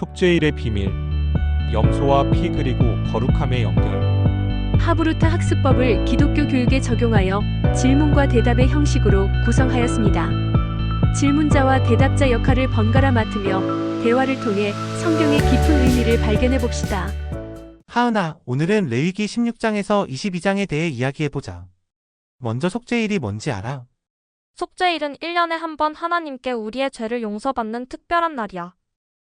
속죄일의 비밀, 염소와 피 그리고 거룩함의 연결. 하브루타 학습법을 기독교 교육에 적용하여 질문과 대답의 형식으로 구성하였습니다. 질문자와 대답자 역할을 번갈아 맡으며 대화를 통해 성경의 깊은 의미를 발견해 봅시다. 하은아, 오늘은 레위기 16장에서 22장에 대해 이야기해보자. 먼저 속죄일이 뭔지 알아? 속죄일은 1년에 한 번 하나님께 우리의 죄를 용서받는 특별한 날이야.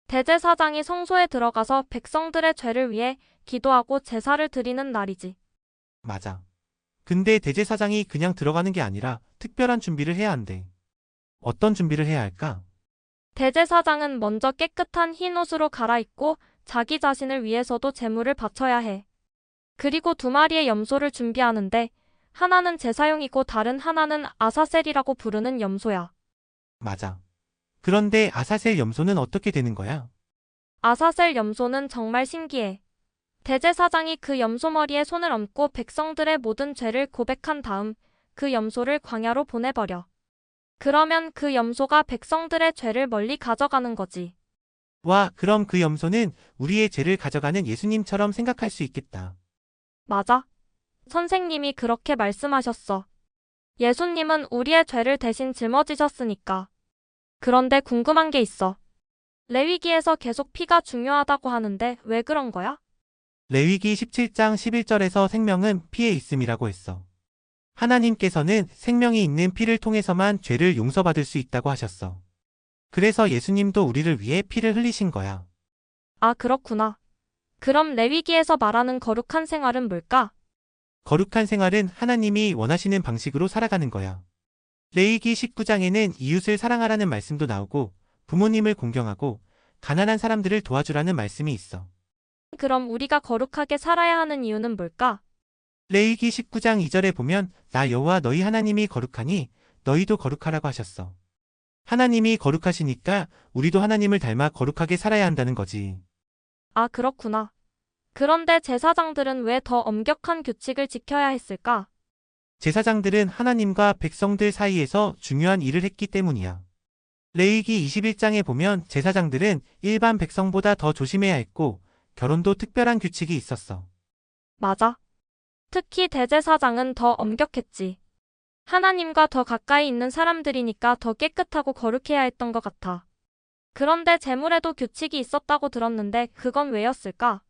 대제사장이 성소에 들어가서 백성들의 죄를 위해 기도하고 제사를 드리는 날이지. 맞아. 근데 대제사장이 그냥 들어가는 게 아니라 특별한 준비를 해야 한대. 어떤 준비를 해야 할까? 대제사장은 먼저 깨끗한 흰 옷으로 갈아입고 자기 자신을 위해서도 제물을 바쳐야 해. 그리고 2마리의 염소를 준비하는데 하나는 제사용이고 다른 하나는 아사셀이라고 부르는 염소야. 맞아. 그런데 아사셀 염소는 어떻게 되는 거야? 아사셀 염소는 정말 신기해. 대제사장이 그 염소 머리에 손을 얹고 백성들의 모든 죄를 고백한 다음 그 염소를 광야로 보내버려. 그러면 그 염소가 백성들의 죄를 멀리 가져가는 거지. 와, 그럼 그 염소는 우리의 죄를 가져가는 예수님처럼 생각할 수 있겠다. 맞아. 선생님이 그렇게 말씀하셨어. 예수님은 우리의 죄를 대신 짊어지셨으니까. 그런데 궁금한 게 있어. 레위기에서 계속 피가 중요하다고 하는데 왜 그런 거야? 레위기 17장 11절에서 생명은 피에 있음이라고 했어. 하나님께서는 생명이 있는 피를 통해서만 죄를 용서받을 수 있다고 하셨어. 그래서 예수님도 우리를 위해 피를 흘리신 거야. 아, 그렇구나. 그럼 레위기에서 말하는 거룩한 생활은 뭘까? 거룩한 생활은 하나님이 원하시는 방식으로 살아가는 거야. 레위기 19장에는 이웃을 사랑하라는 말씀도 나오고 부모님을 공경하고 가난한 사람들을 도와주라는 말씀이 있어. 그럼 우리가 거룩하게 살아야 하는 이유는 뭘까? 레위기 19장 2절에 보면 나 여호와 너희 하나님이 거룩하니 너희도 거룩하라고 하셨어. 하나님이 거룩하시니까 우리도 하나님을 닮아 거룩하게 살아야 한다는 거지. 아, 그렇구나. 그런데 제사장들은 왜 더 엄격한 규칙을 지켜야 했을까? 제사장들은 하나님과 백성들 사이에서 중요한 일을 했기 때문이야. 레위기 21장에 보면 제사장들은 일반 백성보다 더 조심해야 했고 결혼도 특별한 규칙이 있었어. 맞아. 특히 대제사장은 더 엄격했지. 하나님과 더 가까이 있는 사람들이니까 더 깨끗하고 거룩해야 했던 것 같아. 그런데 제물에도 규칙이 있었다고 들었는데 그건 왜였을까?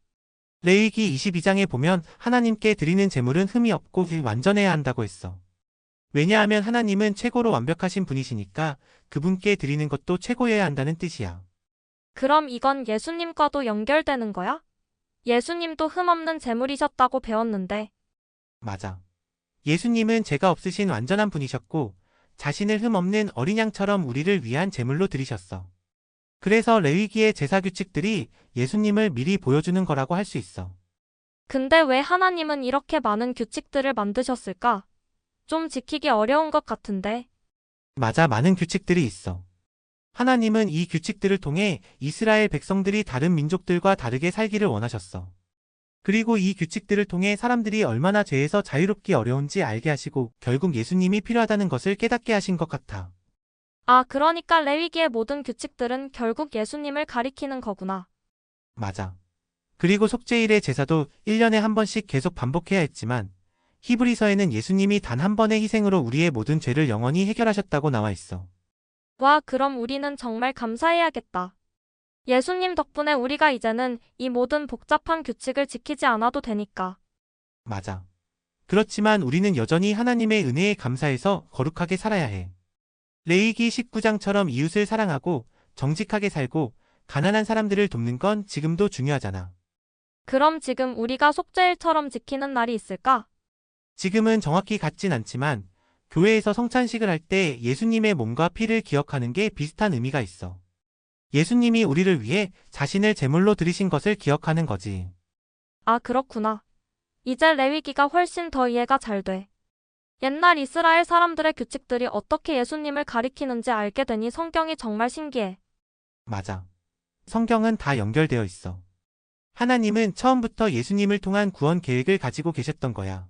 레위기 22장에 보면 하나님께 드리는 제물은 흠이 없고 완전해야 한다고 했어. 왜냐하면 하나님은 최고로 완벽하신 분이시니까 그분께 드리는 것도 최고여야 한다는 뜻이야. 그럼 이건 예수님과도 연결되는 거야? 예수님도 흠 없는 제물이셨다고 배웠는데. 맞아. 예수님은 죄가 없으신 완전한 분이셨고 자신을 흠 없는 어린 양처럼 우리를 위한 제물로 드리셨어. 그래서 레위기의 제사 규칙들이 예수님을 미리 보여주는 거라고 할 수 있어. 근데 왜 하나님은 이렇게 많은 규칙들을 만드셨을까? 좀 지키기 어려운 것 같은데. 맞아, 많은 규칙들이 있어. 하나님은 이 규칙들을 통해 이스라엘 백성들이 다른 민족들과 다르게 살기를 원하셨어. 그리고 이 규칙들을 통해 사람들이 얼마나 죄에서 자유롭기 어려운지 알게 하시고 결국 예수님이 필요하다는 것을 깨닫게 하신 것 같아. 아, 그러니까 레위기의 모든 규칙들은 결국 예수님을 가리키는 거구나. 맞아. 그리고 속죄일의 제사도 1년에 한 번씩 계속 반복해야 했지만 히브리서에는 예수님이 단 한 번의 희생으로 우리의 모든 죄를 영원히 해결하셨다고 나와 있어. 와, 그럼 우리는 정말 감사해야겠다. 예수님 덕분에 우리가 이제는 이 모든 복잡한 규칙을 지키지 않아도 되니까. 맞아. 그렇지만 우리는 여전히 하나님의 은혜에 감사해서 거룩하게 살아야 해. 레위기 19장처럼 이웃을 사랑하고 정직하게 살고 가난한 사람들을 돕는 건 지금도 중요하잖아. 그럼 지금 우리가 속죄일처럼 지키는 날이 있을까? 지금은 정확히 같진 않지만 교회에서 성찬식을 할 때 예수님의 몸과 피를 기억하는 게 비슷한 의미가 있어. 예수님이 우리를 위해 자신을 제물로 드리신 것을 기억하는 거지. 아, 그렇구나. 이제 레위기가 훨씬 더 이해가 잘 돼. 옛날 이스라엘 사람들의 규칙들이 어떻게 예수님을 가리키는지 알게 되니 성경이 정말 신기해. 맞아. 성경은 다 연결되어 있어. 하나님은 처음부터 예수님을 통한 구원 계획을 가지고 계셨던 거야.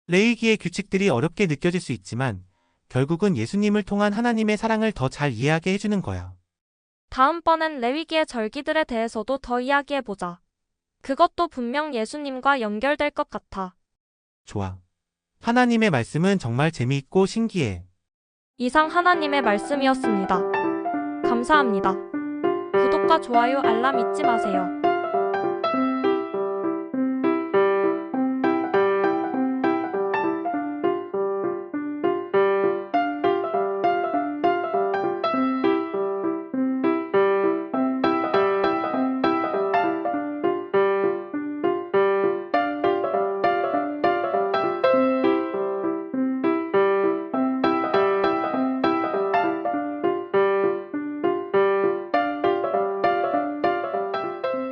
레위기의 규칙들이 어렵게 느껴질 수 있지만 결국은 예수님을 통한 하나님의 사랑을 더 잘 이해하게 해주는 거야. 다음번엔 레위기의 절기들에 대해서도 더 이야기해보자. 그것도 분명 예수님과 연결될 것 같아. 좋아. 하나님의 말씀은 정말 재미있고 신기해. 이상 하나님의 말씀이었습니다. 감사합니다. 구독과 좋아요, 알람 잊지 마세요.